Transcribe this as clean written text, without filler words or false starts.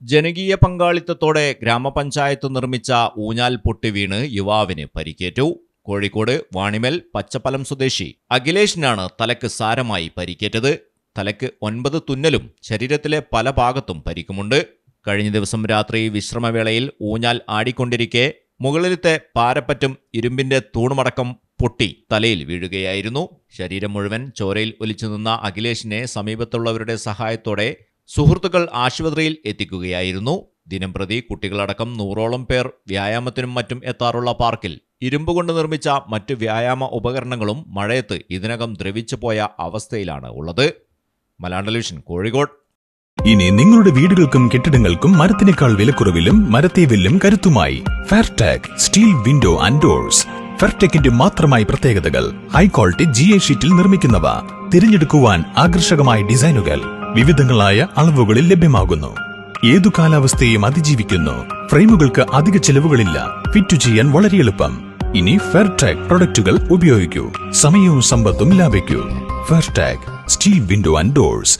ജനകീയ പങ്കാളിത്തത്തോടെ ഗ്രാമപഞ്ചായത്ത് നിർമ്മിച്ച ഊഞ്ഞാൽ പൊട്ടി വീണ് യുവാവിന് പരിക്കേറ്റു. കോഴിക്കോട് വാണിമൽ പച്ചപ്പലം സ്വദേശി അഖിലേഷിനാണ് തലയ്ക്ക് സാരമായി പരിക്കേറ്റത്. തലയ്ക്ക് 9 തുന്നലും ശരീരത്തിലെ പല ഭാഗത്തും പരിക്കുമുണ്ട്. കഴിഞ്ഞ ദിവസം രാത്രി വിശ്രമവേളയിൽ ഊഞ്ഞാൽ ആടിക്കൊണ്ടിരിക്കെ മുകളിലത്തെ പാരപ്പറ്റും ഇരുമ്പിന്റെ തൂണുമടക്കം പൊട്ടി തലയിൽ വീഴുകയായിരുന്നു. ശരീരം മുഴുവൻ ചോരയിൽ ഒലിച്ചു നിന്ന അഖിലേഷിനെ സമീപത്തുള്ളവരുടെ സഹായത്തോടെ സുഹൃത്തുക്കൾ ആശുപത്രിയിൽ എത്തിക്കുകയായിരുന്നു. ദിനംപ്രതി കുട്ടികളടക്കം 100ഓളം പേർ വ്യായാമത്തിനും മറ്റും എത്താറുള്ള പാർക്കിൽ ഇരുമ്പുകൊണ്ട് നിർമ്മിച്ച മറ്റ് വ്യായാമ ഉപകരണങ്ങളും മഴയത്ത് ഇതിനകം ദ്രവിച്ചു പോയ അവസ്ഥയിലാണ് ഉള്ളത്. മലയാളം ടെലിവിഷൻ, കോഴിക്കോട്. ഇനി നിങ്ങളുടെ വീടുകൾക്കും കെട്ടിടങ്ങൾക്കും മരത്തിനേക്കാൾ വിലക്കുറവിലും മരത്തെ വെല്ലും കരുത്തുമായി ഫെയർടെക് സ്റ്റീൽ വിൻഡോ ആൻഡ് ഡോർസ്. ഫെയർടെക്കിന്റെ മാത്രമായി പ്രത്യേകതകൾ: ഹൈ ക്വാളിറ്റി GA ഷീറ്റിൽ നിർമ്മിക്കുന്നവ, തിരഞ്ഞെടുക്കുവാൻ ആകർഷകമായ ഡിസൈനുകൾ, വിവിധങ്ങളായ അളവുകളിൽ ലഭ്യമാകുന്നു. ഏതു കാലാവസ്ഥയെയും അതിജീവിക്കുന്നു. ഫ്രെയിമുകൾക്ക് അധിക ചെലവുകളില്ല. ഫിറ്റ് ചെയ്യാൻ വളരെ എളുപ്പം. ഇനി ഫെയർടെക് പ്രൊഡക്റ്റുകൾ ഉപയോഗിക്കൂ. സമയവും സമ്പത്തും ലാഭിക്കൂ. ഫെയർടെക് സ്റ്റീൽ വിൻഡോ ആൻഡ് ഡോർസ്.